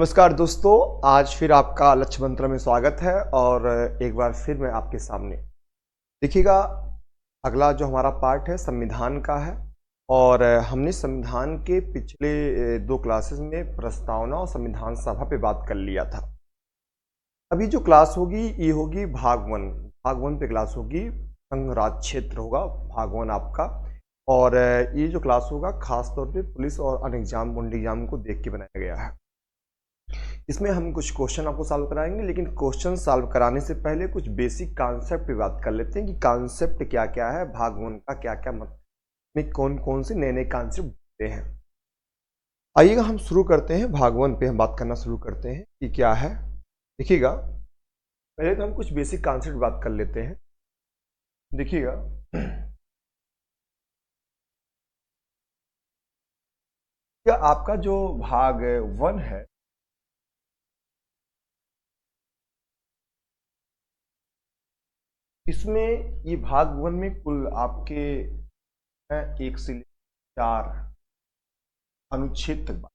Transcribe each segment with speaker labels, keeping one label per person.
Speaker 1: नमस्कार दोस्तों, आज फिर आपका लक्ष्य मंत्र में स्वागत है और एक बार फिर मैं आपके सामने देखिएगा। अगला जो हमारा पार्ट है संविधान का है और हमने संविधान के पिछले दो क्लासेस में प्रस्तावना और संविधान सभा पे बात कर लिया था। अभी जो क्लास होगी ये होगी भाग वन पे क्लास होगी। संघ राज क्षेत्र होगा भाग वन आपका। और ये जो क्लास होगा खास तौर पे पुलिस और अन्य एग्जाम बोर्ड एग्जाम को देख के बनाया गया है। इसमें हम कुछ क्वेश्चन आपको सॉल्व कराएंगे, लेकिन क्वेश्चन सॉल्व कराने से पहले कुछ बेसिक कॉन्सेप्ट पे बात कर लेते हैं कि कॉन्सेप्ट क्या क्या है, भाग वन का क्या क्या मतलब में कौन कौन से नए नए कॉन्सेप्ट होते हैं। आइएगा हम शुरू करते हैं, भाग वन पे हम बात करना शुरू करते हैं कि क्या है। देखिएगा, पहले तो हम कुछ बेसिक कॉन्सेप्ट बात कर लेते हैं। देखिएगा, आपका जो भाग वन है इसमें ये भाग वन में कुल आपके 1 से 4 अनुच्छेद तक बात।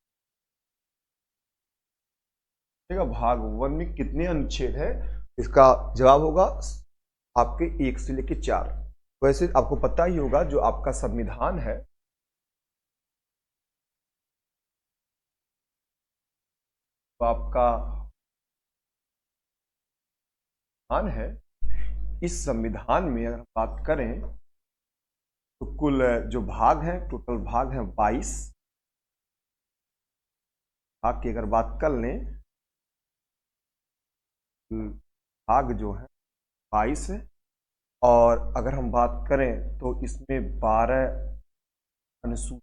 Speaker 1: भाग वन में कितने अनुच्छेद है, इसका जवाब होगा आपके 1 से लेकर 4। वैसे आपको पता ही होगा जो आपका संविधान है, तो आपका संविधान है, इस संविधान में अगर हम बात करें तो कुल जो भाग है, टोटल भाग है 22 भाग की अगर बात कर लें, भाग जो है 22 है। और अगर हम बात करें तो इसमें 12 अनुसूची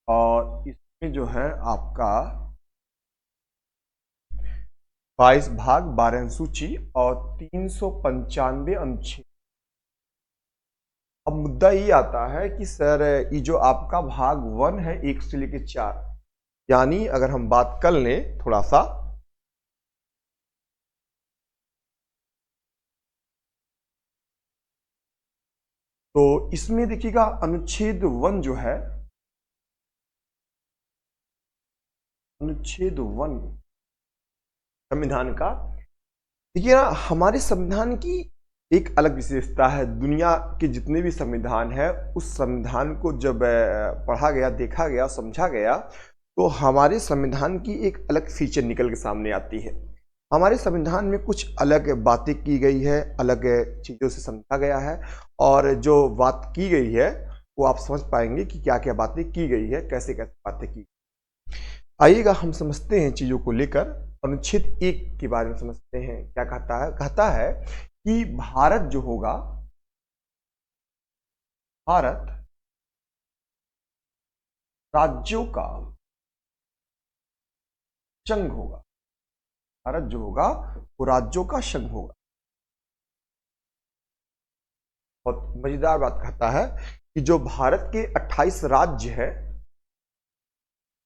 Speaker 1: और इसमें जो है आपका 22 भाग 12 अनुसूची और 395 अनुच्छेद। अब मुद्दा ये आता है कि सर ये जो आपका भाग वन है 1 से लेकर 4, यानी अगर हम बात कर लें थोड़ा सा, तो इसमें देखिएगा अनुच्छेद वन जो है, अनुच्छेद वन संविधान का, देखिए ना, हमारे संविधान की एक अलग विशेषता है। दुनिया के जितने भी संविधान है, उस संविधान को जब पढ़ा गया, देखा गया, समझा गया, तो हमारे संविधान की एक अलग फीचर निकल के सामने आती है। हमारे संविधान में कुछ अलग बातें की गई है, अलग चीज़ों से समझा गया है, और जो बात की गई है वो आप समझ पाएंगे कि क्या क्या बातें की गई है, कैसे कैसे बातें की। आइएगा हम समझते हैं चीज़ों को लेकर। अनुच्छेद 1 के बारे में समझते हैं। क्या कहता है कि भारत जो होगा, भारत राज्यों का संघ होगा। भारत जो होगा वो राज्यों का संघ होगा। बहुत मजेदार बात कहता है कि जो भारत के 28 राज्य है,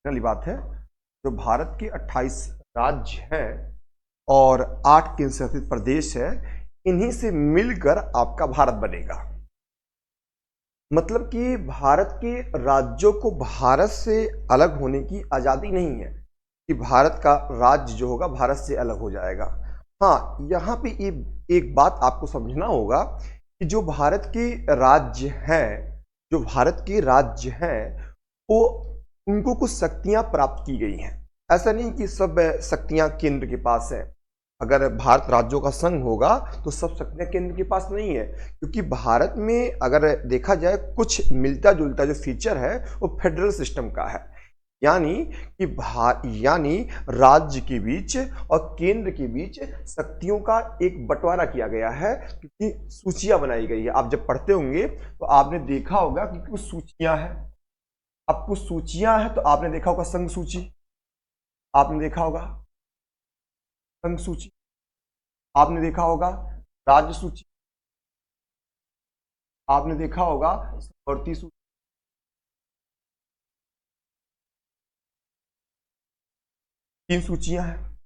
Speaker 1: पहली बात है, जो भारत के 28 राज्य हैं और 8 केंद्र शासित प्रदेश है, इन्हीं से मिलकर आपका भारत बनेगा। मतलब कि भारत के राज्यों को भारत से अलग होने की आज़ादी नहीं है कि भारत का राज्य जो होगा भारत से अलग हो जाएगा। हाँ, यहाँ पे एक बात आपको समझना होगा कि जो भारत के राज्य हैं, जो भारत के राज्य हैं, वो उनको कुछ शक्तियाँ प्राप्त की गई हैं। ऐसा नहीं कि सब शक्तियाँ केंद्र के पास हैं। अगर भारत राज्यों का संघ होगा तो सब शक्तियाँ केंद्र के पास नहीं है, क्योंकि भारत में अगर देखा जाए कुछ मिलता जुलता जो फीचर है वो फेडरल सिस्टम का है। यानी राज्य के बीच और केंद्र के बीच शक्तियों का एक बंटवारा किया गया है, क्योंकि सूचियां बनाई गई है। आप जब पढ़ते होंगे तो आपने देखा होगा कि कुछ सूचियां हैं। अब कुछ सूचियां हैं तो आपने देखा होगा संघ सूची, आपने देखा होगा संघ सूची, आपने देखा होगा राज्य सूची, आपने देखा होगा समवर्ती सूची। तीन सूचियां हैं।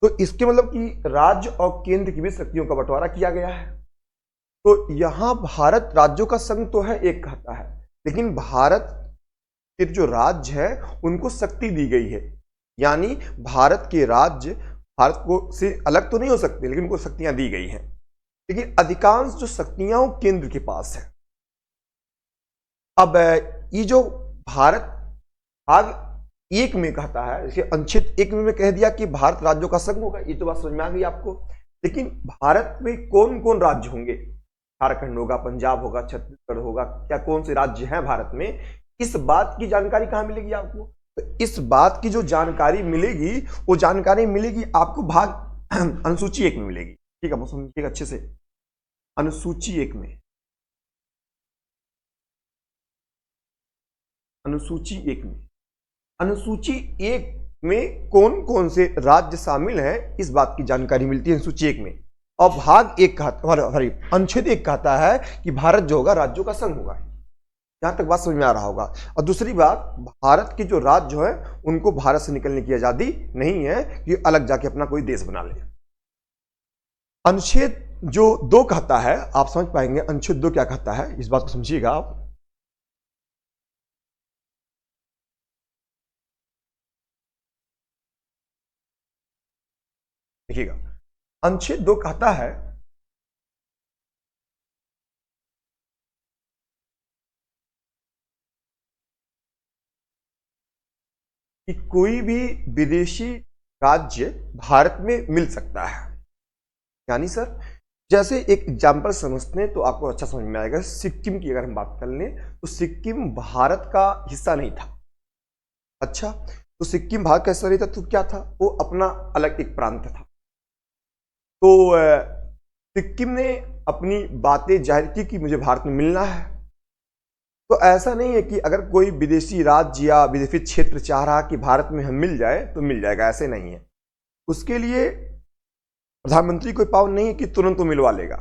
Speaker 1: तो इसके मतलब कि राज्य और केंद्र की भी शक्तियों का बंटवारा किया गया है। तो यहां भारत राज्यों का संघ तो है, एक कहता है, लेकिन भारत के जो राज्य है उनको शक्ति दी गई है। यानी भारत के राज्य भारत को से अलग तो नहीं हो सकते, लेकिन उनको शक्तियां दी गई हैं। लेकिन अधिकांश जो शक्तियां वो केंद्र के पास है। अब ये जो भारत भाग एक में कहता है, जैसे अनुच्छेद एक में कह दिया कि भारत राज्यों का संघ होगा, ये तो बात समझ में आ गई आपको। लेकिन भारत में कौन कौन राज्य होंगे? झारखंड होगा, पंजाब होगा, छत्तीसगढ़ होगा, क्या कौन से राज्य हैं भारत में? इस बात की जानकारी कहां मिलेगी आपको? तो इस बात की जो जानकारी मिलेगी, वो जानकारी मिलेगी आपको भाग अनुसूची एक में मिलेगी। ठीक है, वो समझिएगा अच्छे से। अनुसूची एक में, अनुसूची एक में, अनुसूची एक में कौन कौन से राज्य शामिल हैं, इस बात की जानकारी मिलती है अनुसूची एक में। और भाग एक कहता, अनुच्छेद एक कहता है कि भारत जो होगा राज्यों का संघ होगा। यहां तक बात समझ में आ रहा होगा। और दूसरी बात, भारत के जो राज्य है उनको भारत से निकलने की आजादी नहीं है कि अलग जाके अपना कोई देश बना ले। अनुच्छेद जो दो कहता है, आप समझ पाएंगे अनुच्छेद दो क्या कहता है, इस बात को समझिएगा आप। देखिएगा, अनुच्छेद दो कहता है कि कोई भी विदेशी राज्य भारत में मिल सकता है। यानी सर, जैसे एक एग्जाम्पल समझते हैं तो आपको अच्छा समझ में आएगा। सिक्किम की अगर हम बात कर लें तो सिक्किम भारत का हिस्सा नहीं था। अच्छा, तो सिक्किम भारत का हिस्सा नहीं था तो क्या था? वो अपना अलग एक प्रांत था। तो सिक्किम ने अपनी बातें जाहिर की कि मुझे भारत में मिलना है। तो ऐसा नहीं है कि अगर कोई विदेशी राज्य या विदेशी क्षेत्र चाह रहा कि भारत में हम मिल जाए तो मिल जाएगा, ऐसे नहीं है। उसके लिए प्रधानमंत्री कोई पावर नहीं है कि तुरंत तो मिलवा लेगा।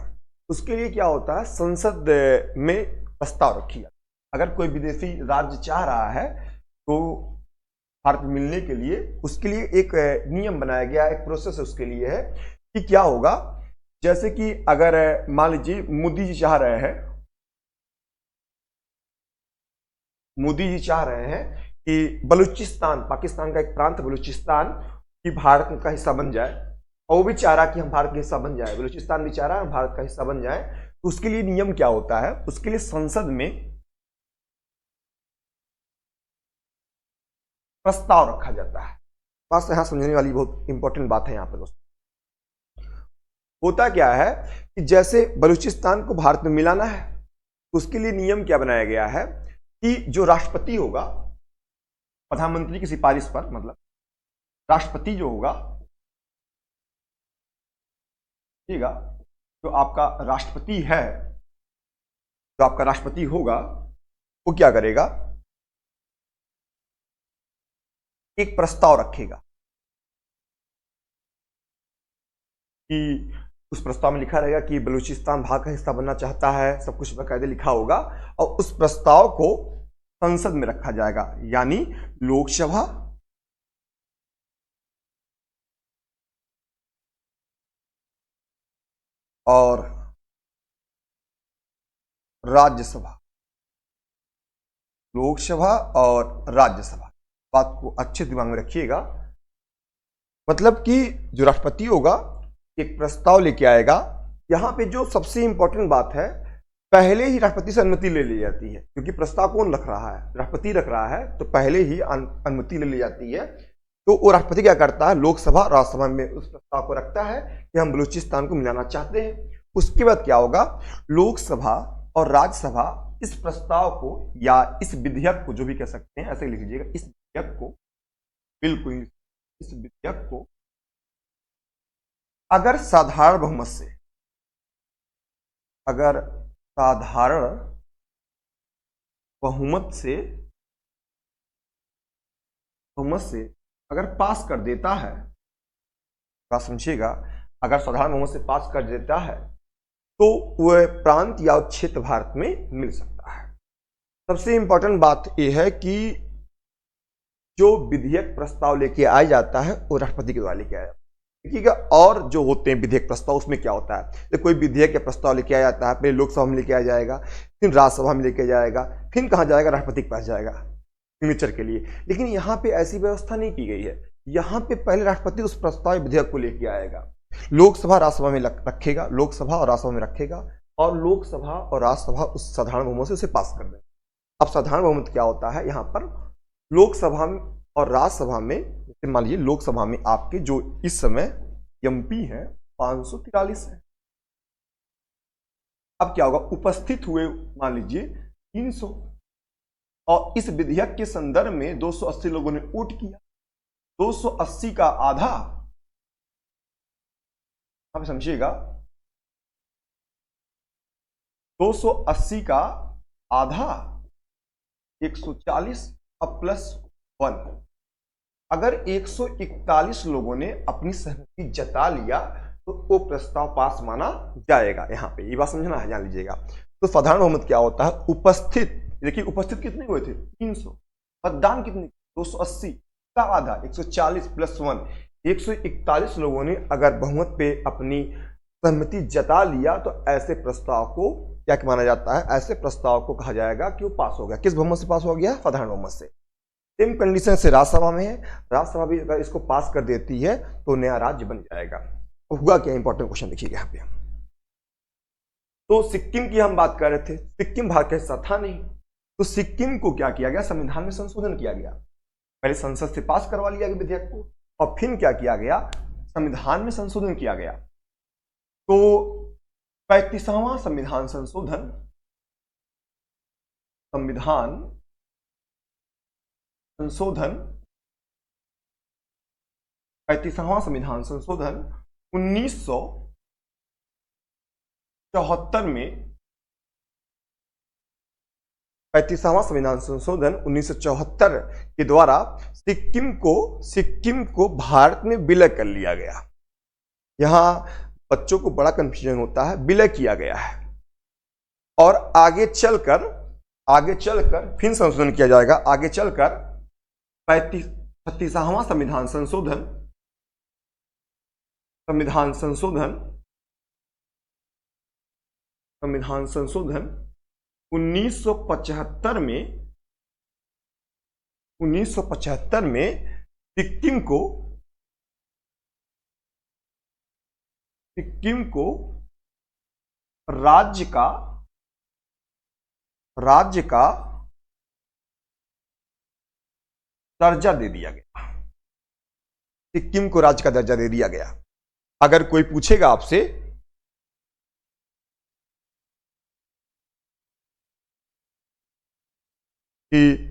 Speaker 1: उसके लिए क्या होता है, संसद में प्रस्ताव रखिए। अगर कोई विदेशी राज्य चाह रहा है तो भारत में मिलने के लिए, उसके लिए एक नियम बनाया गया, एक प्रोसेस उसके लिए है कि क्या होगा। जैसे कि अगर मान लीजिए मोदी जी चाह रहे हैं, मोदी जी चाह रहे हैं कि बलूचिस्तान, पाकिस्तान का एक प्रांत बलूचिस्तान, की भारत का हिस्सा बन जाए, और वो भी चाह रहा कि हम भारत का हिस्सा बन जाए, बलूचिस्तान भी चाह रहा है हम भारत का हिस्सा बन जाए। तो उसके लिए नियम क्या होता है? उसके लिए संसद में प्रस्ताव रखा जाता है। बस यहां समझने वाली बहुत इंपॉर्टेंट बात है यहां पर दोस्तों। होता क्या है कि जैसे बलूचिस्तान को भारत में मिलाना है, उसके लिए नियम क्या बनाया गया है कि जो राष्ट्रपति होगा, प्रधानमंत्री की सिफारिश पर, मतलब राष्ट्रपति जो होगा, ठीक है, जो आपका राष्ट्रपति है, जो आपका राष्ट्रपति होगा, वो क्या करेगा, एक प्रस्ताव रखेगा कि उस प्रस्ताव में लिखा रहेगा कि बलूचिस्तान भारत का हिस्सा बनना चाहता है, सब कुछ बाकायदे लिखा होगा, और उस प्रस्ताव को संसद में रखा जाएगा। यानी लोकसभा और राज्यसभा, लोकसभा और राज्यसभा, बात को अच्छे दिमाग में रखिएगा। मतलब कि जो राष्ट्रपति होगा एक प्रस्ताव लेके आएगा। यहां पे जो सबसे इंपॉर्टेंट बात है, पहले ही राष्ट्रपति से अनुमति ले ली जाती है, क्योंकि प्रस्ताव कौन रख रहा है? राष्ट्रपति रख रहा है, तो पहले ही अनुमति ले ली जाती है। तो वो राष्ट्रपति क्या करता है, लोकसभा राज्यसभा में उस प्रस्ताव को रखता है कि हम बलूचिस्तान को मिलाना चाहते हैं। उसके बाद क्या होगा, लोकसभा और राज्यसभा इस प्रस्ताव को या इस विधेयक को, जो भी कह सकते हैं, ऐसे लिख लीजिएगा, इस विधेयक को, बिल्कुल इस विधेयक को अगर साधारण बहुमत से, अगर साधारण बहुमत से अगर पास कर देता है, बात समझिएगा, अगर साधारण बहुमत से पास कर देता है तो वह प्रांत या क्षेत्र भारत में मिल सकता है। सबसे इंपॉर्टेंट बात यह है कि जो विधेयक प्रस्ताव लेके आया जाता है वो राष्ट्रपति के द्वारा लेके आया जाता है। देखिएगा, और जो होते हैं विधेयक प्रस्ताव, उसमें क्या होता है, तो कोई विधेयक या प्रस्ताव लेके आया जाता है, पहले लोकसभा में लेके आया जाएगा, फिर राज्यसभा में लेके जाएगा, फिर कहाँ जाएगा, राष्ट्रपति के पास जाएगा सिग्नेचर के लिए। लेकिन यहाँ पे ऐसी व्यवस्था नहीं की गई है। यहाँ पे पहले राष्ट्रपति उस प्रस्ताव विधेयक को लेके आएगा, लोकसभा राज्यसभा में रखेगा, लोकसभा और राज्यसभा में रखेगा, और लोकसभा और राज्यसभा उस साधारण बहुमत से उसे पास कर देगा। अब साधारण बहुमत क्या होता है, यहाँ पर लोकसभा और राज्यसभा में, जैसे मान लीजिए लोकसभा में आपके जो इस समय एमपी हैं 543 है। अब क्या होगा, उपस्थित हुए मान लीजिए 300, और इस विधेयक के संदर्भ में 280 लोगों ने वोट किया। 280 का आधा, आप समझिएगा, 280 का आधा 140 अब +1। अगर 141 लोगों ने अपनी सहमति जता लिया तो वो प्रस्ताव पास माना जाएगा। यहां पे ये बात समझना है, जान लीजिएगा। तो साधारण बहुमत क्या होता है, उपस्थित, देखिए उपस्थित कितने हुए थे 300, मतदान कितने 280 का आधा 140 +1, 141 लोगों ने अगर बहुमत पे अपनी सहमति जता लिया तो ऐसे प्रस्ताव को क्या माना जाता है, ऐसे प्रस्ताव को कहा जाएगा कि वो पास हो गया। किस बहुमत से पास हो गया, साधारण बहुमत से। सेम कंडीशन से राज्यसभा में है, राज्यसभा भी अगर इसको पास कर देती है तो नया राज्य बन जाएगा। तो हुआ क्या, इंपॉर्टेंट क्वेश्चन देखिएगा यहाँ पे। तो सिक्किम की हम बात कर रहे थे, सिक्किम भारत का हिस्सा था नहीं, तो सिक्किम को क्या किया गया, संविधान में संशोधन किया गया। पहले संसद से पास करवा लिया गया विधेयक को, और फिर क्या किया गया, संविधान में संशोधन किया गया। तो 35वां संविधान संशोधन, संविधान 35वां संविधान संशोधन 1974 में, 35वां संविधान संशोधन 1974 के द्वारा सिक्किम को भारत में विलय कर लिया गया। यहां बच्चों को बड़ा कंफ्यूजन होता है, विलय किया गया है, और आगे चलकर फिर संशोधन किया जाएगा। आगे चलकर 36वां संविधान संशोधन 1975 में सिक्किम को राज्य का दर्जा दे दिया गया। सिक्किम को राज्य का दर्जा दे दिया गया। अगर कोई पूछेगा आपसे कि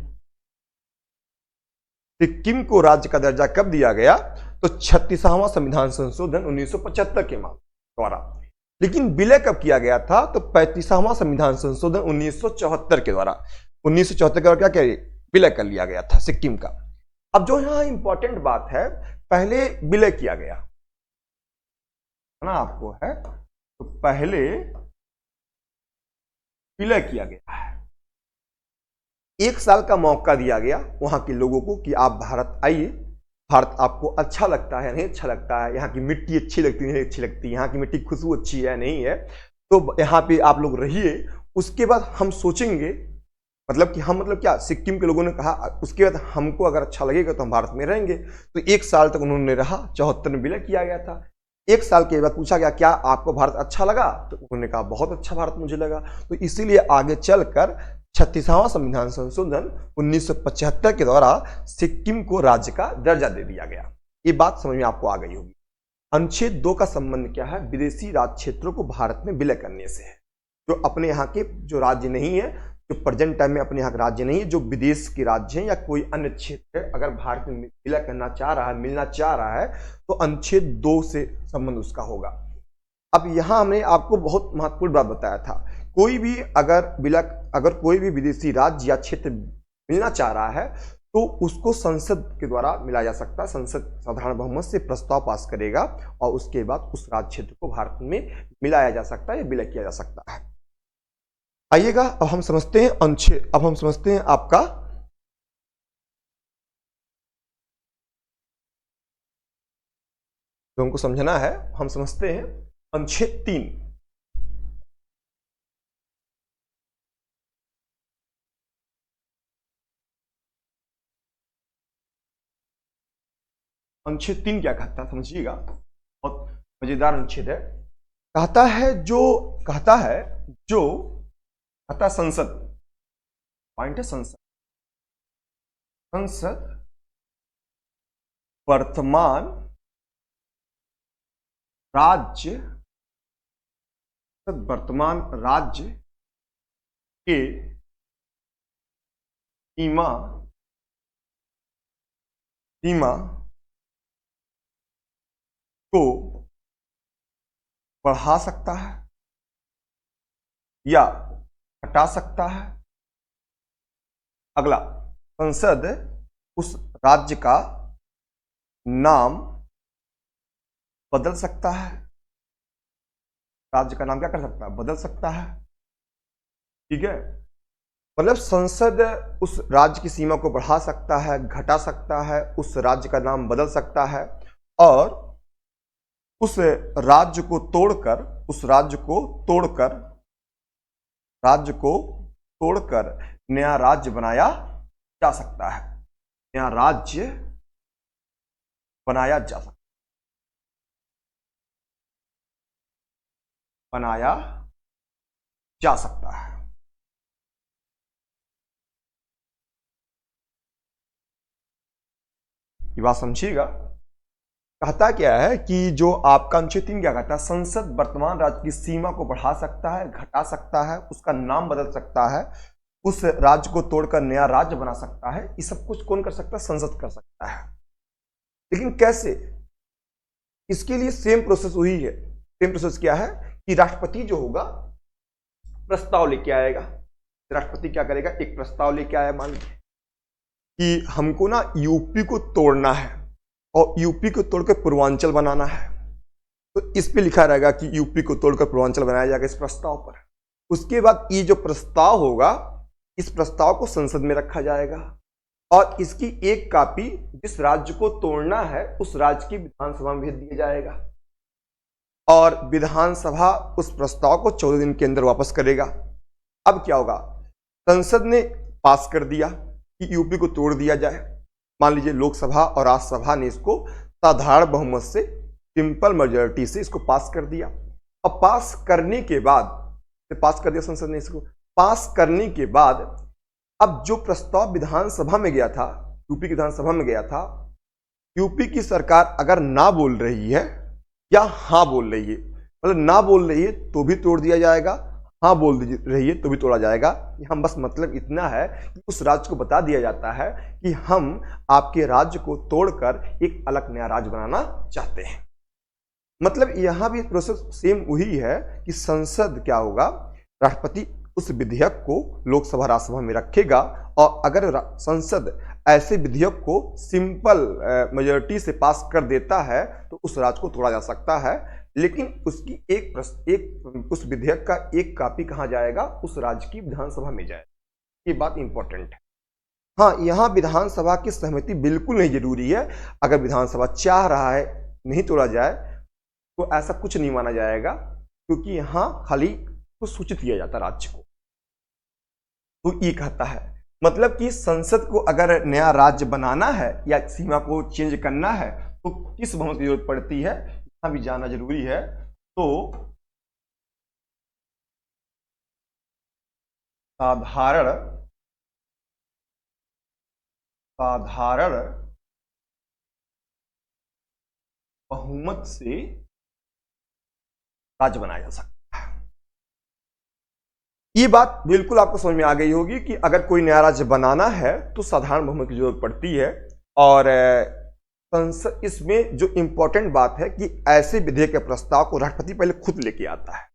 Speaker 1: सिक्किम को राज्य का दर्जा कब दिया गया, तो 36वां संविधान संशोधन 1975 के द्वारा। लेकिन विलय कब किया गया था, तो 35वां संविधान संशोधन 1974 के द्वारा। 1974 के द्वारा क्या विलय कर लिया गया था सिक्किम का। अब जो यहां इंपॉर्टेंट बात है, पहले विलय किया गया ना, आपको है तो पहले विलय किया गया है। 1 साल का मौका दिया गया वहां के लोगों को कि आप भारत आइए, भारत आपको अच्छा लगता है नहीं अच्छा लगता है, यहाँ की मिट्टी अच्छी लगती है नहीं अच्छी लगती, यहाँ की मिट्टी की खुशबू अच्छी है नहीं है, तो यहाँ पे आप लोग रहिए, उसके बाद हम सोचेंगे। मतलब कि हम, मतलब क्या, सिक्किम के लोगों ने कहा उसके बाद हमको अगर अच्छा लगेगा तो हम भारत में रहेंगे। तो 1 साल तक उन्होंने रहा, 74 में विलय किया गया था। 1 साल के बाद पूछा गया क्या आपको भारत अच्छा लगा, तो उन्होंने कहा बहुत अच्छा भारत मुझे लगा। तो इसीलिए आगे चलकर 36वां संविधान संशोधन 1975 के द्वारा सिक्किम को राज्य का दर्जा दे दिया गया। ये बात समझ में आपको आ गई होगी। अनुच्छेद 2 का संबंध क्या है, विदेशी राज्य क्षेत्रों को भारत में विलय करने से है। जो अपने यहाँ के जो राज्य नहीं है, जो प्रेजेंट टाइम में अपने यहाँ राज्य नहीं है, जो विदेश के राज्य हैं या कोई अन्य क्षेत्र है, अगर भारत में विलय करना चाह रहा है, मिलना चाह रहा है, तो अनुच्छेद 2 से संबंध उसका होगा। अब यहाँ हमने आपको बहुत महत्वपूर्ण बात बताया था, कोई भी अगर कोई भी विदेशी राज्य या क्षेत्र मिलना चाह रहा है तो उसको संसद के द्वारा मिला जा सकता है। संसद साधारण बहुमत से प्रस्ताव पास करेगा और उसके बाद उस राज्य क्षेत्र को भारत में मिलाया जा सकता है या विलय किया जा सकता है। आइएगा, अब हम समझते हैं अनुच्छेद, अब हम समझते हैं आपका जो हमको समझना है, हम समझते हैं अनुच्छेद 3। अनुच्छेद 3 क्या कहता है समझिएगा, बहुत मजेदार अनुच्छेद है। कहता है संसद, पॉइंट है संसद, वर्तमान राज्य के सीमा को बढ़ा सकता है या हटा सकता है। अगला, संसद उस राज्य का नाम बदल सकता है। राज्य का नाम क्या कर सकता है? बदल सकता है। ठीक है, मतलब संसद उस राज्य की सीमा को बढ़ा सकता है, घटा सकता है, उस राज्य का नाम बदल सकता है और उस राज्य को तोड़कर नया राज्य बनाया जा सकता है। नया राज्य बनाया जा सकता है। ये बात समझिएगा। कहता क्या है कि जो आपका अनुच्छेद 3 क्या कहता है, संसद वर्तमान राज्य की सीमा को बढ़ा सकता है, घटा सकता है, उसका नाम बदल सकता है, उस राज्य को तोड़कर नया राज्य बना सकता है। ये सब कुछ कौन कर सकता है? संसद कर सकता है। लेकिन कैसे? इसके लिए सेम प्रोसेस वही है। सेम प्रोसेस क्या है कि राष्ट्रपति जो होगा प्रस्ताव लेके आएगा। राष्ट्रपति क्या करेगा? एक प्रस्ताव लेके आया, मान लीजिए कि हमको ना यूपी को तोड़ना है और यूपी को तोड़कर पूर्वांचल बनाना है, तो इस पे लिखा रहेगा कि यूपी को तोड़कर पूर्वांचल बनाया जाएगा इस प्रस्ताव पर। उसके बाद ये जो प्रस्ताव होगा, इस प्रस्ताव को संसद में रखा जाएगा और इसकी एक कॉपी जिस राज्य को तोड़ना है उस राज्य की विधानसभा में भेज दिया जाएगा और विधानसभा उस प्रस्ताव को 14 दिन के अंदर वापस करेगा। अब क्या होगा? संसद ने पास कर दिया कि यूपी को तोड़ दिया जाए। मान लीजिए लोकसभा और राज्यसभा ने इसको साधारण बहुमत से, सिंपल मेजॉरिटी से इसको पास कर दिया। अब पास करने के बाद, पास कर दिया संसद ने इसको, पास करने के बाद अब जो प्रस्ताव विधानसभा में गया था, यूपी की विधानसभा में गया था, यूपी की सरकार अगर ना बोल रही है या हाँ बोल रही है, मतलब ना बोल रही है तो भी तोड़ दिया जाएगा, हाँ बोल रही है तो भी तोड़ा जाएगा। हम बस मतलब इतना है कि उस राज्य को बता दिया जाता है कि हम आपके राज्य को तोड़कर एक अलग नया राज्य बनाना चाहते हैं। मतलब यहां भी प्रोसेस सेम वही है कि संसद क्या होगा, राष्ट्रपति उस विधेयक को लोकसभा राज्यसभा में रखेगा और अगर संसद ऐसे विधेयक को सिंपल मेजॉरिटी से पास कर देता है तो उस राज्य को तोड़ा जा सकता है। लेकिन उसकी उस विधेयक का एक कॉपी कहां जाएगा? उस राज्य की विधानसभा में जाएगा। ये बात इंपॉर्टेंट है। हाँ, यहां विधानसभा की सहमति बिल्कुल नहीं जरूरी है। अगर विधानसभा चाह रहा है नहीं तोड़ा जाए तो ऐसा कुछ नहीं माना जाएगा, क्योंकि यहां खाली तो सूचित किया जाता राज्य को। तो ये कहता है मतलब कि संसद को अगर नया राज्य बनाना है या सीमा को चेंज करना है तो किस बहुमत की जरूरत पड़ती है, यहां भी जाना जरूरी है। तो साधारण बहुमत से राज्य बनाया जा सकता है। ये बात बिल्कुल आपको समझ में आ गई होगी कि अगर कोई नया राज्य बनाना है तो साधारण बहुमत की जरूरत पड़ती है। और संसद, इसमें जो इंपॉर्टेंट बात है कि ऐसे विधेयक के प्रस्ताव को राष्ट्रपति पहले खुद लेके आता है।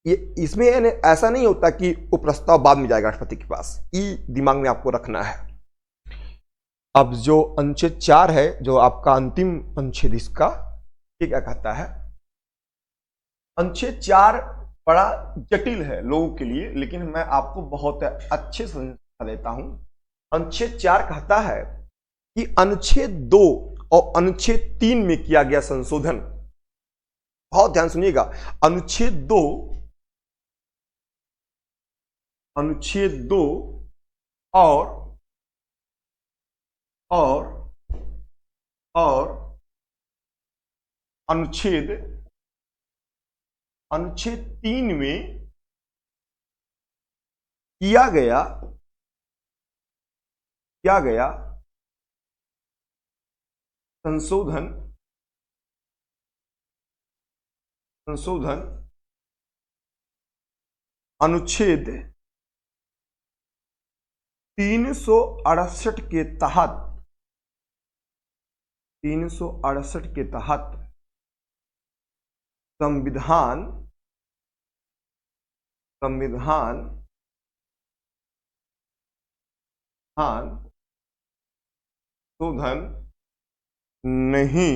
Speaker 1: ये इसमें ऐसा नहीं होता कि वो प्रस्ताव बाद में जाएगा राष्ट्रपति के पास, ये दिमाग में आपको रखना है। अब जो अनुच्छेद 4 है, जो आपका अंतिम अनुच्छेद इसका, ये क्या कहता है? अनुच्छेद 4 बड़ा जटिल है लोगों के लिए, लेकिन मैं आपको बहुत अच्छे से समझा देता हूं। अनुच्छेद 4 कहता है कि अनुच्छेद 2 और अनुच्छेद 3 में किया गया संशोधन बहुत ध्यान सुनिएगा। अनुच्छेद 2, अनुच्छेद 2 और और और अनुच्छेद 3 में किया गया संशोधन अनुच्छेद 368 के तहत संविधान संशोधन नहीं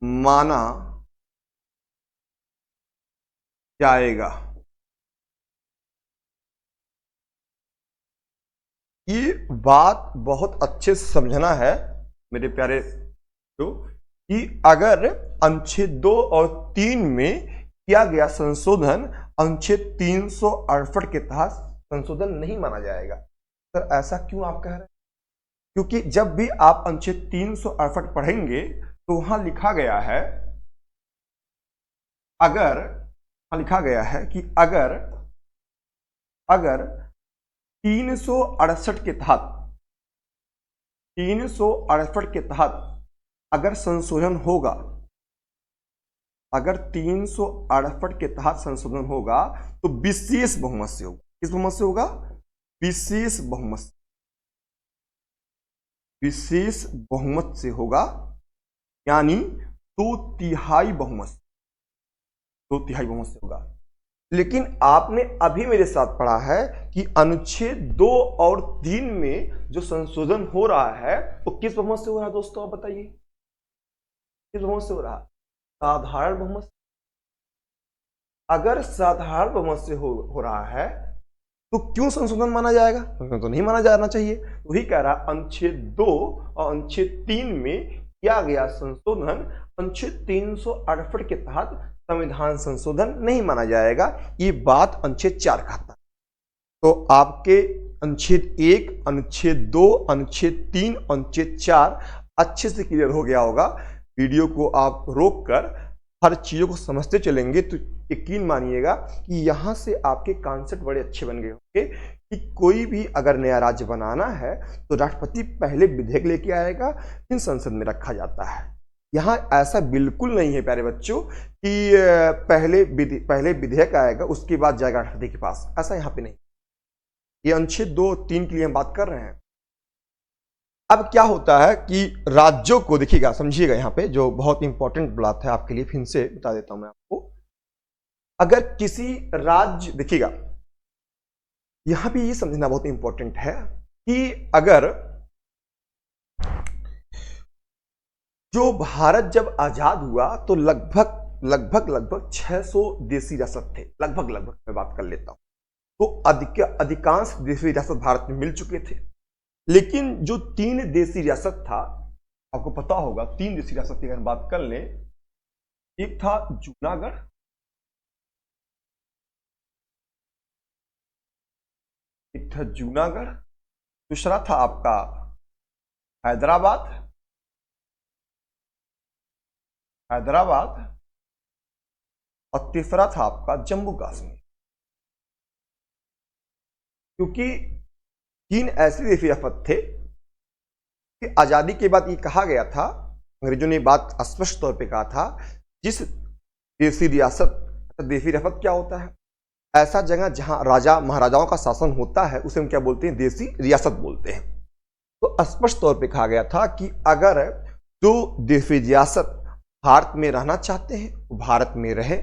Speaker 1: माना जाएगा। ये बात बहुत अच्छे से समझना है मेरे प्यारे दोस्तों कि अगर अनुच्छेद 2 और 3 में किया गया संशोधन अनुच्छेद 368 के तहत संशोधन नहीं माना जाएगा। सर ऐसा क्यों आप कह रहे हैं? क्योंकि जब भी आप अनुच्छेद 368 पढ़ेंगे तो वहां लिखा गया है कि अगर 368 के तहत अगर संशोधन होगा, अगर 368 के तहत संशोधन होगा तो विशेष बहुमत से होगा। किस बहुमत से होगा? विशेष बहुमत से होगा, यानी 2/3 बहुमत से होगा। लेकिन आपने अभी मेरे साथ पढ़ा है कि अनुच्छेद 2 और 3 में जो संशोधन हो रहा है वो किस बहुमत से हो रहा है दोस्तों? आप बताइए किस बहुमत से हो रहा है? साधारण बहुमत से। अगर साधारण बहुमत से हो रहा है तो क्यों संशोधन माना जाएगा? तो नहीं माना जाना चाहिए। वही कह रहा अनुच्छेद 2 और अनुच्छेद 3 में किया गया संशोधन अनुच्छेद 368 के तहत संविधान संशोधन नहीं माना जाएगा। ये बात अनुच्छेद 4 कहता है। तो आपके अनुच्छेद 1, अनुच्छेद 2, अनुच्छेद 3, अनुच्छेद 4 अच्छे से क्लियर हो गया होगा। वीडियो को आप रोककर हर चीजों को समझते चलेंगे तो यकीन मानिएगा कि यहां से आपके कॉन्सेप्ट बड़े अच्छे बन गए होंगे कि कोई भी अगर नया राज्य बनाना है तो राष्ट्रपति पहले विधेयक लेके आएगा, फिर संसद में रखा जाता है। यहाँ ऐसा बिल्कुल नहीं है प्यारे बच्चों कि पहले विधेयक आएगा उसके बाद जाएगा राष्ट्रपति के पास, ऐसा यहाँ पे नहीं। ये अनुच्छेद 2 और 3 के लिए हम बात कर रहे हैं। अब क्या होता है कि राज्यों को देखिएगा, समझिएगा, यहाँ पे जो बहुत इंपॉर्टेंट बात है आपके लिए फिर से बता देता हूं मैं आपको। अगर किसी राज्य, देखिएगा यहां भी ये समझना बहुत इंपॉर्टेंट है कि अगर जो भारत जब आजाद हुआ तो लगभग 600 देसी रियासत थे, लगभग मैं बात कर लेता हूं। तो अधिकांश देसी रियासत भारत में मिल चुके थे, लेकिन जो 3 देसी रियासत था, आपको पता होगा 3 देसी रियासत की अगर बात कर लें, एक था जूनागढ़, दूसरा था आपका हैदराबाद, और तीसरा था आपका जम्मू कश्मीर। क्योंकि 3 ऐसे देसी रियासत थे कि आजादी के बाद ये कहा गया था, अंग्रेजों ने बात स्पष्ट तौर पे कहा था, जिस देसी रियासत क्या होता है? ऐसा जगह जहां राजा महाराजाओं का शासन होता है उसे हम क्या बोलते हैं? देसी रियासत बोलते हैं। तो स्पष्ट तौर पे कहा गया था कि अगर जो देसी रियासत भारत में रहना चाहते हैं वो भारत में रहे,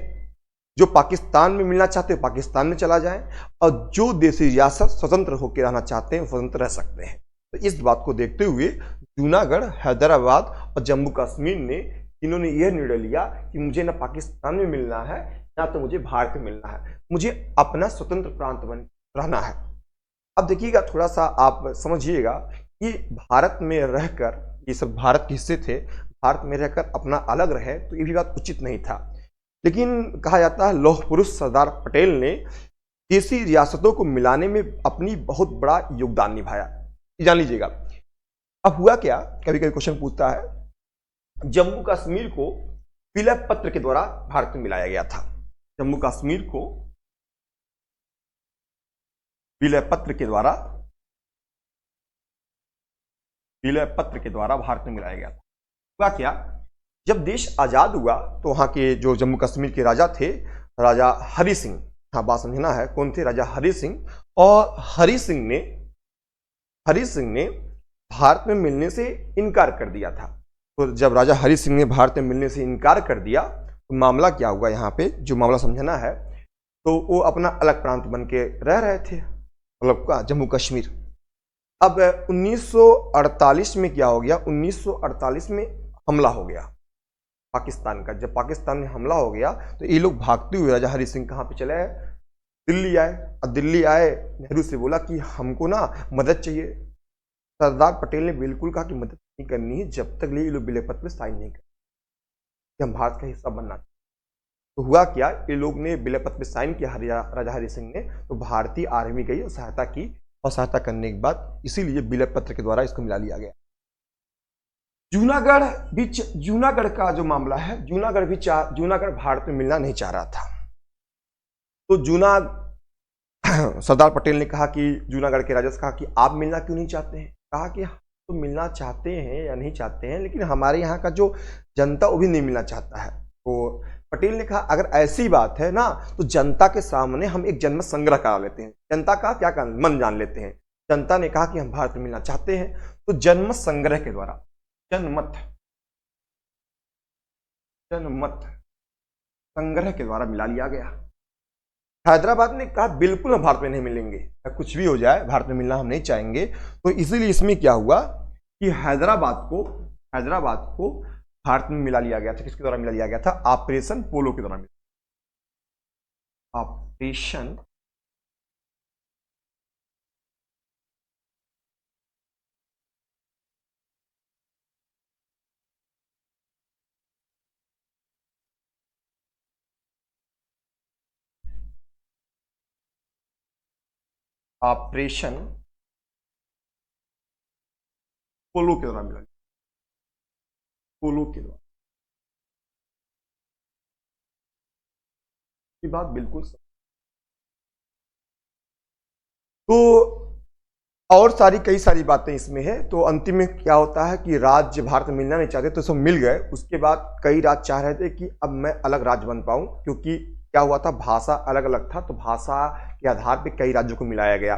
Speaker 1: जो पाकिस्तान में मिलना चाहते हैं पाकिस्तान में चला जाए, और जो देसी रियासत स्वतंत्र होकर रहना चाहते हैं स्वतंत्र रह सकते हैं। तो इस बात को देखते हुए जूनागढ़, हैदराबाद और जम्मू कश्मीर ने इन्होंने यह निर्णय लिया कि मुझे ना पाकिस्तान में मिलना है ना तो मुझे भारत में मिलना है, मुझे अपना स्वतंत्र प्रांत बन रहना है। अब देखिएगा, थोड़ा सा आप समझिएगा कि भारत में रहकर, ये सब भारत के हिस्से थे, भारत में रहकर अपना अलग रहे, तो ये भी बात उचित नहीं था। लेकिन कहा जाता है लौह पुरुष सरदार पटेल ने देशी रियासतों को मिलाने में अपनी बहुत बड़ा योगदान निभाया। जान लीजिएगा। अब हुआ क्या, कभी कभी क्वेश्चन पूछता है, जम्मू कश्मीर को विलय पत्र के द्वारा भारत में मिलाया गया था। जम्मू कश्मीर को विलय पत्र के द्वारा भारत में मिलाया गया था। हुआ क्या, जब देश आजाद हुआ तो वहां के जो जम्मू कश्मीर के राजा थे, राजा हरि सिंह, हाँ बात समझना है, कौन थे, राजा हरि सिंह। और हरि सिंह ने भारत में मिलने से इनकार कर दिया था। तो जब राजा हरि सिंह ने भारत में मिलने से इनकार कर दिया तो मामला क्या हुआ, यहाँ पे जो मामला समझना है, तो वो अपना अलग प्रांत बन के रह रहे थे, मतलब का जम्मू कश्मीर। अब 1948 में क्या हो गया, 1948 में हमला हो गया पाकिस्तान का। जब पाकिस्तान में हमला हो गया तो ये लोग भागते हुए राजा हरि सिंह कहाँ पे चले आए, दिल्ली आए। और दिल्ली आए, नेहरू से बोला कि हमको ना मदद चाहिए। सरदार पटेल ने बिल्कुल कहा कि मदद नहीं करनी है जब तक ये लोग विलय पत्र में साइन नहीं करते, हम भारत का हिस्सा बनना चाहिए। तो हुआ क्या, ये लोग ने विलय पत्र में साइन किया, राजा हरि सिंह ने, तो भारतीय आर्मी गई और सहायता की, और सहायता करने के बाद इसीलिए विलय पत्र के द्वारा इसको मिला लिया गया। जूनागढ़ का जो मामला है, जूनागढ़ भारत में मिलना नहीं चाह रहा था। तो सरदार पटेल ने कहा कि जूनागढ़ के राजा से कहा कि आप मिलना क्यों नहीं चाहते हैं। कहा कि हम तो मिलना चाहते हैं या नहीं चाहते हैं, लेकिन हमारे यहाँ का जो जनता वो भी नहीं मिलना चाहता है। तो पटेल ने कहा अगर ऐसी बात है ना, तो जनता के सामने हम एक जनमत संग्रह करा लेते हैं, जनता का क्या मन जान लेते हैं। जनता ने कहा कि हम भारत में मिलना चाहते हैं, तो जनमत संग्रह के द्वारा, जनमत संग्रह के द्वारा मिला लिया गया। हैदराबाद ने कहा बिल्कुल हम भारत में नहीं मिलेंगे, कुछ भी हो जाए भारत में मिलना हम नहीं चाहेंगे। तो इसीलिए इसमें क्या हुआ कि हैदराबाद को भारत में मिला लिया गया था। किसके द्वारा मिला लिया गया था, ऑपरेशन पोलो के द्वारा। ऑपरेशन पोलो के द्वारा मिला, पोलो के द्वारा। ये बात बिल्कुल सही। तो और कई सारी बातें इसमें है। तो अंतिम में क्या होता है कि राज्य भारत में मिलना नहीं चाहते, तो सब मिल गए। उसके बाद कई राज्य चाह रहे थे कि अब मैं अलग राज्य बन पाऊं, क्योंकि क्या हुआ था, भाषा अलग अलग था, तो भाषा के आधार पे कई राज्यों को मिलाया गया।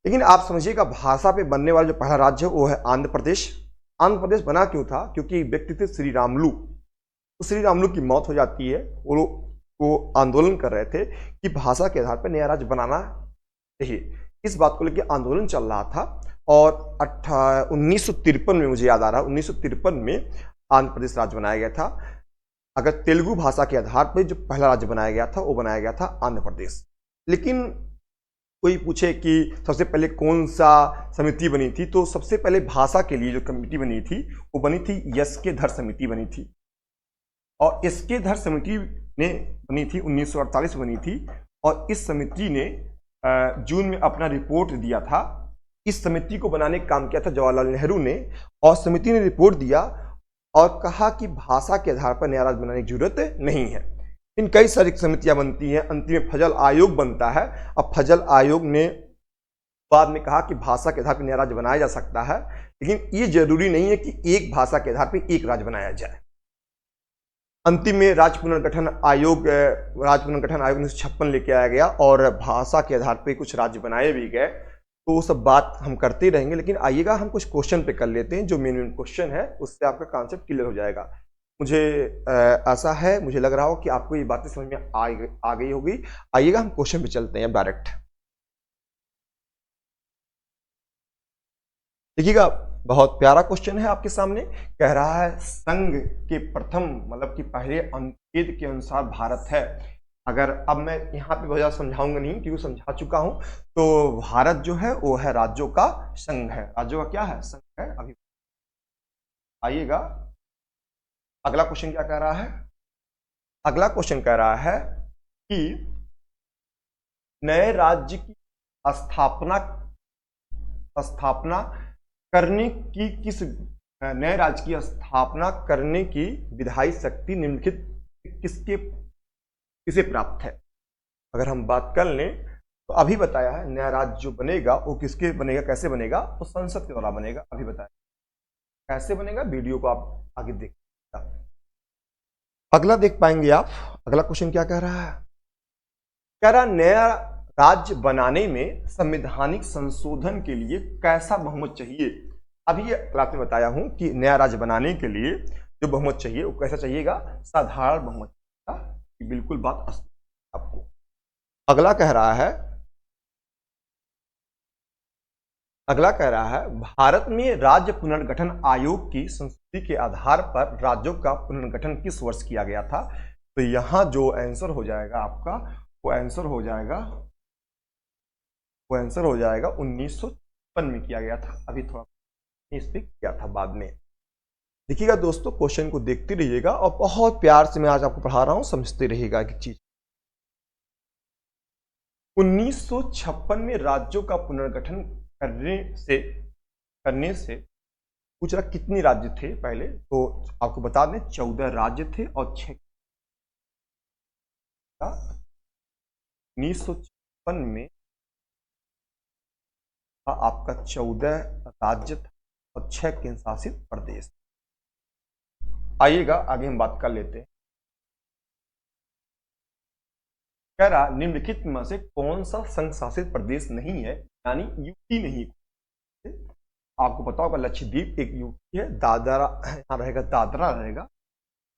Speaker 1: लेकिन आप समझिएगा, भाषा पे बनने वाला जो पहला राज्य है वो है आंध्र प्रदेश। आंध्र प्रदेश बना क्यों था, क्योंकि एक व्यक्ति थे श्री रामुलु, तो श्री रामुलु की मौत हो जाती है। वो आंदोलन कर रहे थे कि भाषा के आधार पर नया राज्य बनाना चाहिए। इस बात को लेकर आंदोलन चल रहा था। और 1953 में, मुझे याद आ रहा है, 1953 में आंध्र प्रदेश राज्य बनाया गया था। अगर तेलुगु भाषा के आधार पर जो पहला राज्य बनाया गया था वो बनाया गया था आंध्र प्रदेश। लेकिन कोई पूछे कि सबसे पहले कौन सा समिति बनी थी, तो सबसे पहले भाषा के लिए जो कमेटी बनी थी वो बनी थी एस.के. धर समिति बनी थी। और एस.के. धर समिति ने बनी थी 1948 बनी थी। और इस समिति ने जून में अपना रिपोर्ट दिया था। इस समिति को बनाने का काम किया था जवाहरलाल नेहरू ने। और समिति ने रिपोर्ट दिया और कहा कि भाषा के आधार पर नया राज्य बनाने की जरूरत नहीं है। इन कई सारी समितियां बनती हैं, अंतिम में फजल आयोग बनता है। अब फजल आयोग ने बाद में कहा कि भाषा के आधार पर नया राज्य बनाया जा सकता है, लेकिन ये जरूरी नहीं है कि एक भाषा के आधार पर एक राज्य बनाया जाए। अंतिम में राज्य पुनर्गठन आयोग 1956 लेके आया गया और भाषा के आधार पर कुछ राज्य बनाए भी गए। तो वो सब बात हम करते रहेंगे, लेकिन आइएगा हम कुछ क्वेश्चन पे कर लेते हैं। जो मेन क्वेश्चन है उससे आपका कॉन्सेप्ट क्लियर हो जाएगा। मुझे ऐसा है, मुझे लग रहा हो कि आपको ये बातें समझ में आ गई होगी। आइएगा हम क्वेश्चन पे चलते हैं डायरेक्ट। देखिएगा, बहुत प्यारा क्वेश्चन है आपके सामने। कह रहा है संघ के प्रथम, मतलब कि पहले अनुच्छेद के अनुसार भारत है। अगर अब मैं यहाँ पे बहुत समझाऊंगा नहीं, क्योंकि समझा चुका हूं। तो भारत जो है वो है राज्यों का संघ है। राज्यों का क्या है, संघ है। अभी आइएगा, अगला क्वेश्चन क्या कह रहा है? अगला क्वेश्चन कह रहा है कि नए राज्य की स्थापना स्थापना करने की किस नए राज्य की स्थापना करने की विधायी शक्ति निम्नलिखित किसे प्राप्त है? अगर हम बात कर लें तो अभी बताया है नया राज्य जो बनेगा वो किसके बनेगा, कैसे बनेगा? तो संसद के द्वारा बनेगा। अभी बताया कैसे बनेगा, वीडियो को आप आगे देखिएगा। अगला देख पाएंगे आप। अगला क्वेश्चन क्या कह रहा है? कह रहा नया राज्य बनाने में संवैधानिक संशोधन के लिए कैसा बहुमत चाहिए? अभी क्लास में बताया हूं कि नया राज्य बनाने के लिए जो बहुमत चाहिए वो कैसा चाहिएगा? साधारण बहुमत। बिल्कुल बात आपको। अगला कह रहा है भारत में राज्य पुनर्गठन आयोग की संस्तुति के आधार पर राज्यों का पुनर्गठन किस वर्ष किया गया था? तो यहां जो आंसर हो जाएगा आपका, वो आंसर हो जाएगा 1956 में किया गया था। अभी थोड़ा इस पे किया था बाद में। देखिएगा दोस्तों, क्वेश्चन को देखते रहिएगा और बहुत प्यार से मैं आज आपको पढ़ा रहा हूं, समझते रहिएगा एक चीज। 1956 में राज्यों का पुनर्गठन करने से पूछ रहा कितने राज्य थे पहले, तो आपको बता दें 14 राज्य थे और 6 1956 में आपका 14 राज्य था और 6 केंद्र शासित प्रदेश। आइएगा आगे हम बात कर लेते हैं। कह रहा निम्नलिखित में से कौन सा संघ शासित प्रदेश नहीं है, यानी यूटी नहीं। आपको पता होगा लक्षद्वीप एक यूटी है, दादरा यहाँ रहेगा, दादरा रहेगा,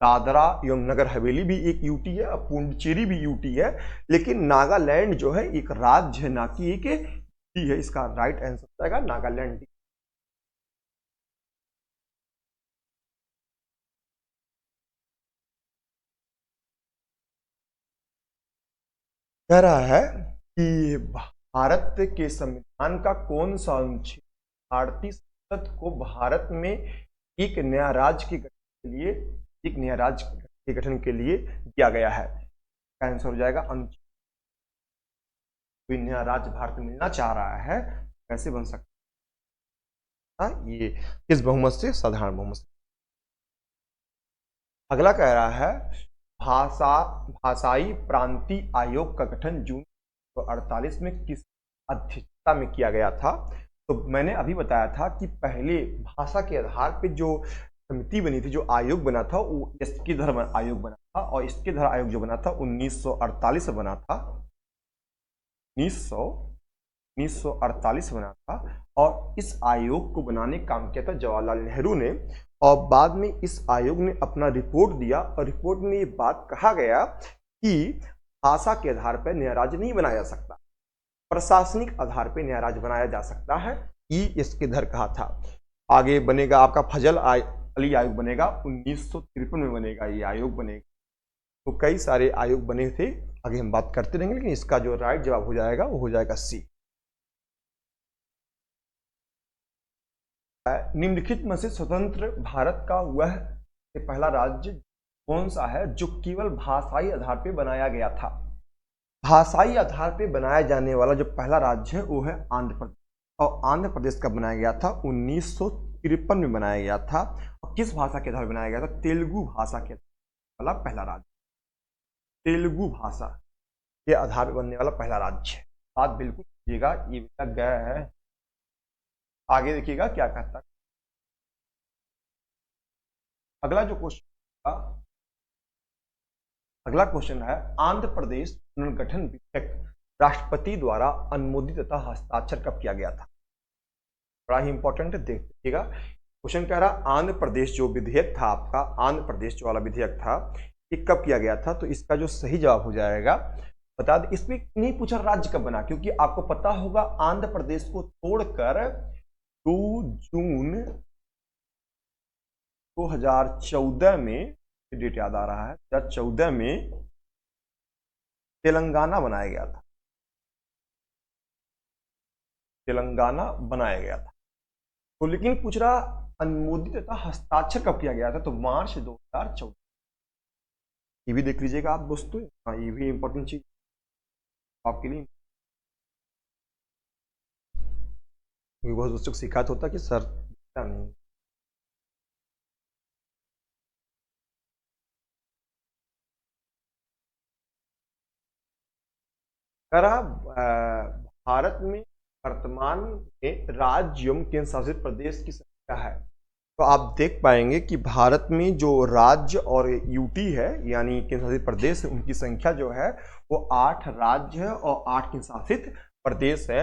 Speaker 1: दादरा एवं नगर हवेली भी एक यूटी है और पुडुचेरी भी यूटी है। लेकिन नागालैंड जो है एक राज्य है, ना कि एक यूटी है। इसका राइट आंसर जाएगा नागालैंड। कह रहा है कि भारत के संविधान का कौन सा अनुच्छेद भारतीय संसद को भारत में एक नया राज्य के गठन के लिए दिया गया है? आंसर हो जाएगा अनुच्छेद। कोई नया राज्य भारत में मिलना चाह रहा है, कैसे बन सकता है? ये किस बहुमत से? साधारण बहुमत से। अगला कह रहा है भाषाई प्रांतीय आयोग का गठन जून 1948 में किस अध्यक्षता में किया गया था? तो मैंने अभी बताया था कि पहले भाषा के आधार पे जो समिति बनी थी, जो आयोग बना था, वो इसकेधर आयोग बना था। और इसकेधर आयोग जो बना था 1948 में बना था, 1948 बना था। और इस आयोग को बनाने का काम किया था जवाहरलाल नेहरू ने। और बाद में इस आयोग ने अपना रिपोर्ट दिया और रिपोर्ट में ये बात कहा गया कि भाषा के आधार पर नया राज्य नहीं बनाया जा सकता, प्रशासनिक आधार पर नया राज्य बनाया जा सकता है। ये इसकेधर कहा था। आगे बनेगा आपका फजल अली आयोग बनेगा, 1953 में बनेगा ये आयोग बनेगा। तो कई सारे आयोग बने थे, आगे हम बात करते रहेंगे। लेकिन इसका जो राइट जवाब हो जाएगा वो हो जाएगा सी। निम्नलिखित में से स्वतंत्र भारत का वह पहला राज्य कौन सा है जो केवल भाषाई आधार पर बनाया गया था? भाषाई आधार पर बनाया जाने वाला जो पहला राज्य है वो है आंध्र प्रदेश। और आंध्र प्रदेश का बनाया गया था 1953 में बनाया गया था। और किस भाषा के आधार पर बनाया गया था? तेलुगु भाषा के वाला पहला राज्य, तेलुगु भाषा के आधार पर बनने वाला पहला राज्य। बात बिल्कुल कीजिएगा, ये लग गया है। आगे देखिएगा क्या कहता है। अगला क्वेश्चन है आंध्र प्रदेश पुनर्गठन विधेयक राष्ट्रपति द्वारा अनुमोदित तथा हस्ताक्षर कब किया गया था? बड़ा ही इंपॉर्टेंट है, देखिएगा। क्वेश्चन कह रहा आंध्र प्रदेश जो विधेयक था आपका, आंध्र प्रदेश जो वाला विधेयक था, ये कब किया गया था? तो इसका जो सही जवाब हो जाएगा, बता दें, इसमें नहीं पूछा राज्य कब बना, क्योंकि आपको पता होगा आंध्र प्रदेश को छोड़कर 2 जून 2014 में, डेट याद आ रहा है, 2014 में तेलंगाना बनाया गया था। तेलंगाना बनाया गया था। तो लेकिन पूछ रहा अनुमोदित तथा हस्ताक्षर कब किया गया था? तो मार्च 2014। ये भी देख लीजिएगा आप दोस्तों, हाँ ये भी इंपॉर्टेंट चीज आपके लिए। बहुत बच्चों को शिकायत होता है कि सर नहीं। भारत में वर्तमान में राज्य एवं केंद्र शासित प्रदेश की संख्या है। तो आप देख पाएंगे कि भारत में जो राज्य और यूटी है यानी केंद्र शासित प्रदेश, उनकी संख्या जो है वो 8 राज्य है और 8 केंद्र शासित प्रदेश है।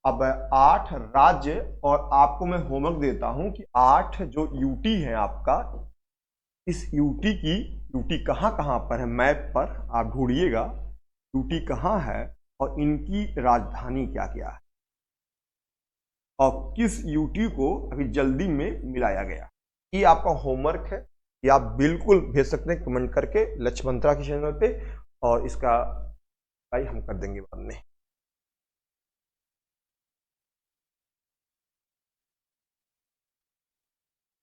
Speaker 1: अब 8 राज्य और आपको मैं होमवर्क देता हूं कि 8 जो यूटी है आपका, इस यूटी कहाँ कहाँ पर है, मैप पर आप ढूंढिएगा यूटी कहाँ है और इनकी राजधानी क्या क्या है और किस यूटी को अभी जल्दी में मिलाया गया। ये आपका होमवर्क है, ये आप बिल्कुल भेज सकते हैं कमेंट करके लक्ष्य मंत्रा के चैनल पे, और इसका भाई हम कर देंगे बाद में।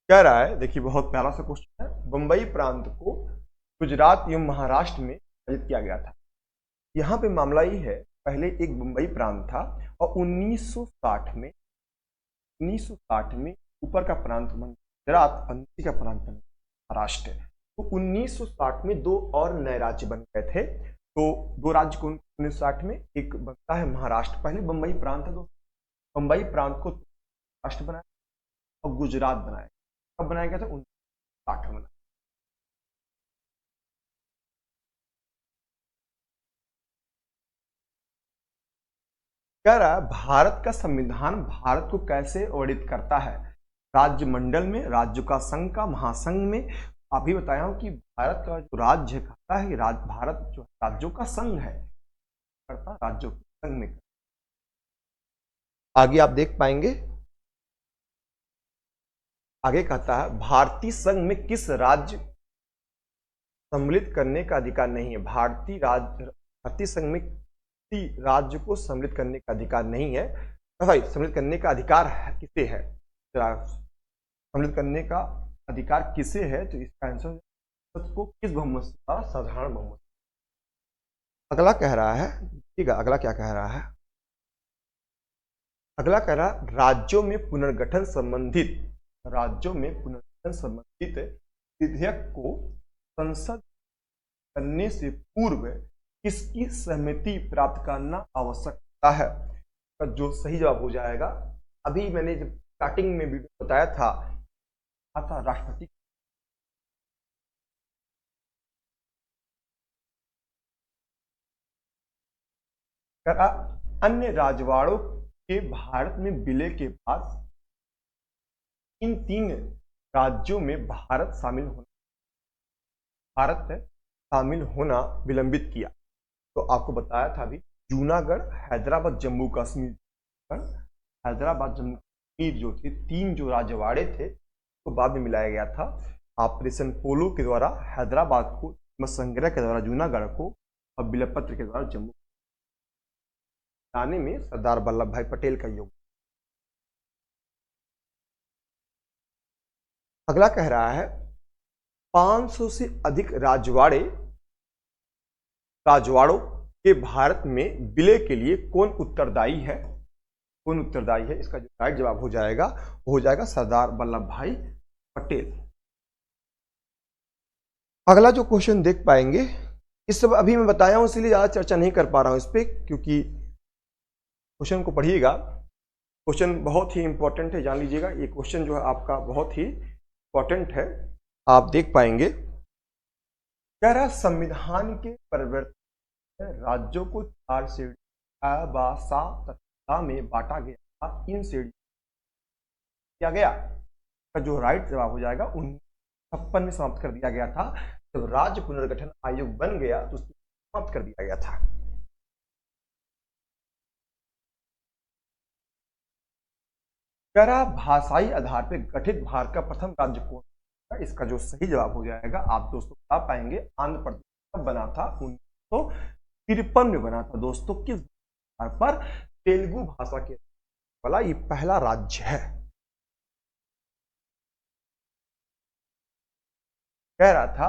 Speaker 1: कह रहा है, देखिए बहुत प्यारा सा क्वेश्चन है। बंबई प्रांत को गुजरात एवं महाराष्ट्र में विभाजित किया गया था। यहाँ पे मामला ये है, पहले एक बंबई प्रांत था और 1960 में ऊपर का प्रांत बन गुजरात और नीचे का प्रांत बन महाराष्ट्र। तो 1960 में 2 और नए राज्य बन गए थे। तो 2 राज्य को 1960 में, एक बनता है महाराष्ट्र। पहले बंबई प्रांत था, बंबई प्रांत को महाराष्ट्र बनाया और गुजरात बनाया। कब बनाया गया था? 1960 में। कह रहा है भारत का संविधान भारत को कैसे वर्णित करता है? राज्य मंडल में, राज्यों का संघ का, महासंघ में। अभी बताया हूं कि भारत का जो राज्य कहता है, भारत जो राज्यों का संघ है, करता राज्यों के संघ में। आगे आप देख पाएंगे, आगे कहता है भारतीय संघ में किस राज्य सम्मिलित करने का अधिकार नहीं है? भारतीय संघ में किसी राज्य को सम्मिलित करने का अधिकार नहीं है। भाई सम्मिलित करने का अधिकार किसे है? सम्मिलित करने का अधिकार किसे है? तो इसका आंसर को किस बहुमत से? साधारण बहुमत। अगला कह रहा है, ठीक है, अगला क्या कह रहा है? अगला कह रहा है राज्यों में पुनर्गठन संबंधित विधेयक को संसद करने से पूर्व किसकी सहमति प्राप्त करना आवश्यकता है? तो जो सही जवाब हो जाएगा, अभी मैंने जब स्टार्टिंग में वीडियो बताया था राष्ट्रपति। अन्य राजवाड़ों के भारत में विलय के बाद इन 3 राज्यों में भारत शामिल होना विलंबित किया। तो आपको बताया था अभी, जूनागढ़, हैदराबाद, जम्मू कश्मीर। हैदराबाद, जम्मू कश्मीर जो थे 3 जो राजवाड़े थे तो बाद में मिलाया गया था। ऑपरेशन पोलो के द्वारा हैदराबाद को, संग्रह के द्वारा जूनागढ़ को और बिलपत्र के द्वारा जम्मू लाने में सरदार वल्लभ भाई पटेल का योगदान। अगला कह रहा है 500 से अधिक राजवाड़ों के भारत में विलय के लिए कौन उत्तरदायी है? इसका जो राइट जवाब हो जाएगा सरदार वल्लभ भाई पटेल। अगला जो क्वेश्चन देख पाएंगे, इस सब अभी मैं बताया हूं इसलिए ज्यादा चर्चा नहीं कर पा रहा हूं इस पे, क्योंकि क्वेश्चन को पढ़िएगा। क्वेश्चन बहुत ही इंपॉर्टेंट है, जान लीजिएगा। ये क्वेश्चन जो है आपका बहुत ही इंपॉर्टेंट है, आप देख पाएंगे। कह रहा संविधान के परिवर्तन राज्यों को 4 श्रेणी में बांटा गया। इन श्रेणी किया गया का जो राइट जवाब हो जाएगा 1956 में समाप्त कर दिया गया था। जब राज्य पुनर्गठन आयोग बन गया तो उसको समाप्त कर दिया गया था। कह रहा भाषाई आधार पर गठित भारत का प्रथम राज्य कौन? इसका जो सही जवाब हो जाएगा आप दोस्तों बता पाएंगे, आंध्र प्रदेश कब बना था? 1953 में बना था दोस्तों। किस आधार पर? तेलुगु भाषा के वाला ये पहला राज्य है। कह रहा था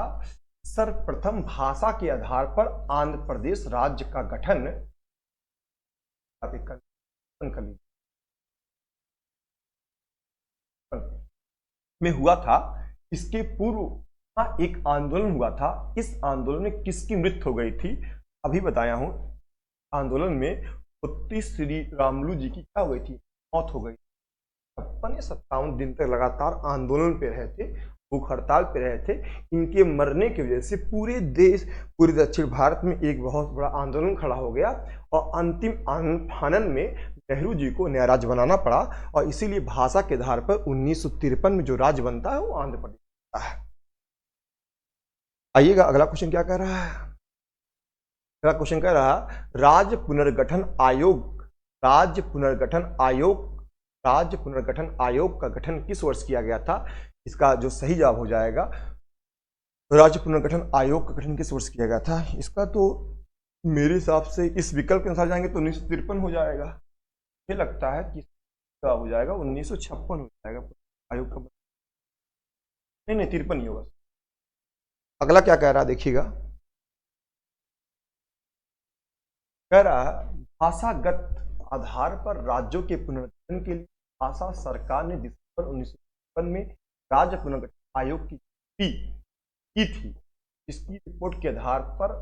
Speaker 1: सर्वप्रथम भाषा के आधार पर आंध्र प्रदेश राज्य का गठन में हुआ था। इसके पूर्व एक आंदोलन हुआ था। इस आंदोलन में किसकी मृत्यु हो गई थी? अभी बताया हूं। आंदोलन में पुत्री श्री रामलू जी की क्या हो गई थी? मौत हो गई। 56-57 दिन तक लगातार आंदोलन पे रहे थे, भूख हड़ताल पे रहे थे। इनके मरने की वजह से पूरे देश, पूरे दक्षिण भारत में एक बहुत बड़ा आंदोलन खड़ा हो गया और अंतिम आनंद में नेहरू जी को नया राज्य बनाना पड़ा और इसीलिए भाषा के आधार पर 1953 में जो राज्य बनता है वो आंध्र प्रदेश बनता है। आइएगा अगला क्वेश्चन क्या कह रहा है? अगला क्वेश्चन कह रहा है राज्य पुनर्गठन आयोग का गठन किस वर्ष किया गया था? इसका जो सही जवाब हो जाएगा, राज्य पुनर्गठन आयोग का गठन किस वर्ष किया गया था? इसका तो मेरे हिसाब से इस विकल्प के अनुसार जाएंगे तो 1953 हो जाएगा। मुझे लगता है कि जवाब हो जाएगा 1956 हो जाएगा आयोग का। नहीं 53 ही होगा। अगला क्या कह रहा है देखिएगा, कह रहा है भाषागत आधार पर राज्यों के पुनर्गठन के लिए भाषा सरकार ने दिसंबर 1953 में राज्य पुनर्गठन आयोग की थी। इसकी रिपोर्ट के आधार पर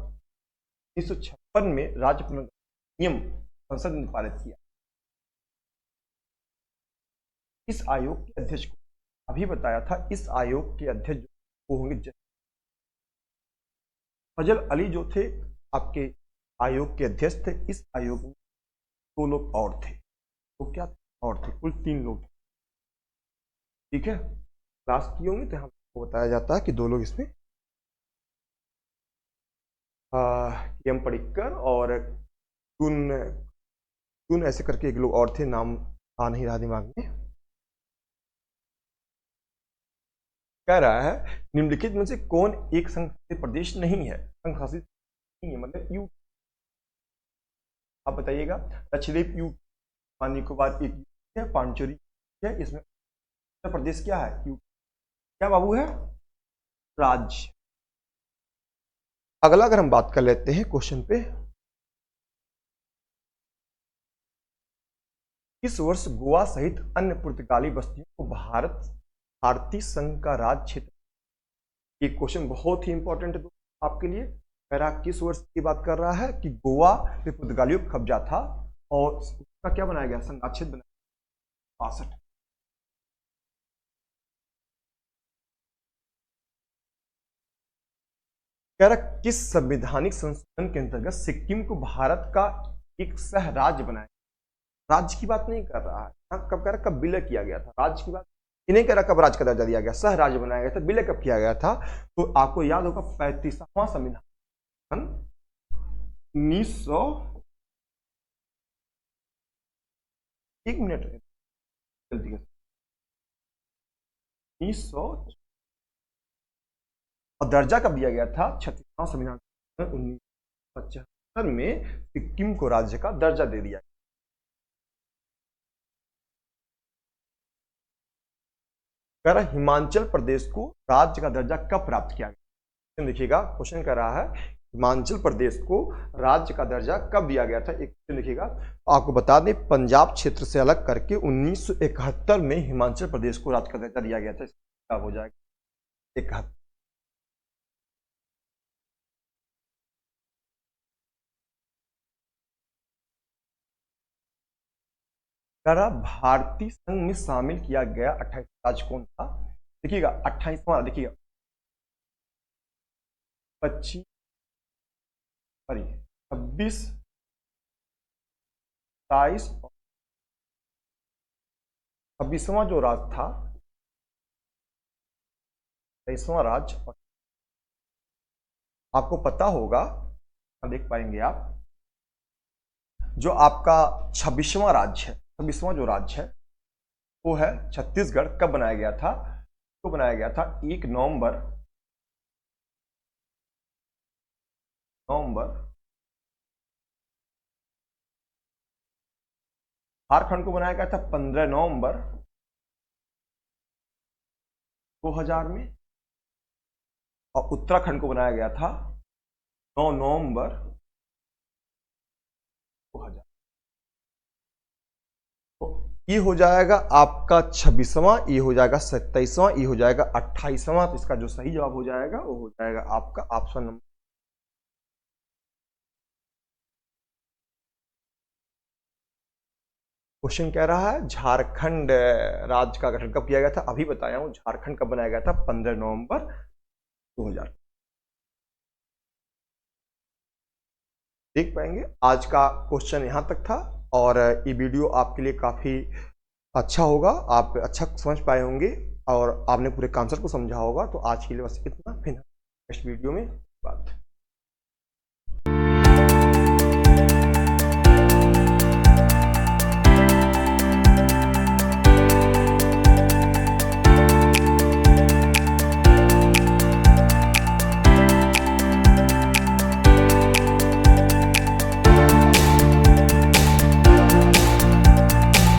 Speaker 1: 1956 में राज्य पुनर्गठन नियम संसद ने पारित किया। इस आयोग के अध्यक्ष को अभी बताया था, इस आयोग के अध्यक्ष वो होंगे फजल अली जो थे आपके आयोग के अध्यक्ष थे। इस आयोग में 2 लोग और थे। तो क्या और थे? कुल 3 लोग। ठीक है, क्लास की होंगी तो हमको बताया जाता है कि 2 लोग इसमें एम पडिक्कर और टून ऐसे करके एक लोग और थे, नाम आ नहीं रहा दिमाग में। कह रहा है निम्नलिखित में से कौन एक संघ शासित प्रदेश नहीं है? संघ शासित नहीं है मतलब यू, आप बताइएगा। लक्षद्वीप यू, निकोबार एक है, पांचोरी है। इसमें उत्तर प्रदेश क्या है? यू। क्या बाबू है? राज्य। अगला अगर हम बात कर लेते हैं क्वेश्चन पे, इस वर्ष गोवा सहित अन्य पुर्तगाली बस्तियों को भारतीय संघ का राज्य क्षेत्र। ये क्वेश्चन बहुत ही इंपॉर्टेंट है आपके लिए। मेरा किस वर्ष की बात कर रहा है कि गोवा पे पुर्तगालियों का कब्जा था और उसका क्या बनाया गया? संघ क्षेत्र बनाया 62। कह रहा किस संवैधानिक संशोधन के अंतर्गत सिक्किम को भारत का एक सह राज्य बनाया? राज्य की बात नहीं कर रहा है, कब कह रहा, कब विलय किया गया था। राज्य की बात ये नहीं कह रहा कब राज्य का दर्जा दिया गया, सह राज्य बनाया गया था। विलय कब किया गया था? तो आपको याद होगा 35वां संविधान 1900, एक मिनट जल्दी 1900 और दर्जा कब दिया गया था? 36वां संविधान 1975 में सिक्किम को राज्य का दर्जा दे दिया। कह रहा हिमाचल प्रदेश को राज्य का दर्जा कब प्राप्त किया गया? देखिएगा क्वेश्चन कह रहा है हिमाचल प्रदेश को राज्य का दर्जा कब दिया गया था। एक क्वेश्चन देखिएगा, आपको बता दें पंजाब क्षेत्र से अलग करके 1971 में हिमाचल प्रदेश को राज्य का दर्जा दिया गया था। कब हो जाएगा? 71। कह रहा भारतीय संघ में शामिल किया गया 28 राज्य कौन था? देखिएगा 28वां, देखिएगा 25 26 27 26वां जो राज्य था, 23वां राज्य आपको पता होगा, देख पाएंगे आप, जो आपका 26वां राज्य है, 26वां जो राज्य है वो है छत्तीसगढ़। कब बनाया गया था? तो बनाया गया था 1 नवंबर झारखंड को बनाया गया था 15 नवंबर 2000 में। और उत्तराखंड को बनाया गया था 9 नवंबर 2000। तो ये हो जाएगा आपका 26वां, ये हो जाएगा 27वां, ये हो जाएगा 28वां। तो इसका जो सही जवाब हो जाएगा वो हो जाएगा आपका ऑप्शन नंबर। क्वेश्चन कह रहा है झारखंड राज्य का गठन कब किया गया था। अभी बताया हूं, झारखंड कब बनाया गया था, 15 नवंबर 2000। देख पाएंगे आज का क्वेश्चन यहां तक था, और ये वीडियो आपके लिए काफी अच्छा होगा, आप अच्छा समझ पाए होंगे और आपने पूरे कॉन्सेप्ट को समझा होगा। तो आज के लिए बस इतना, फिर नेक्स्ट वीडियो में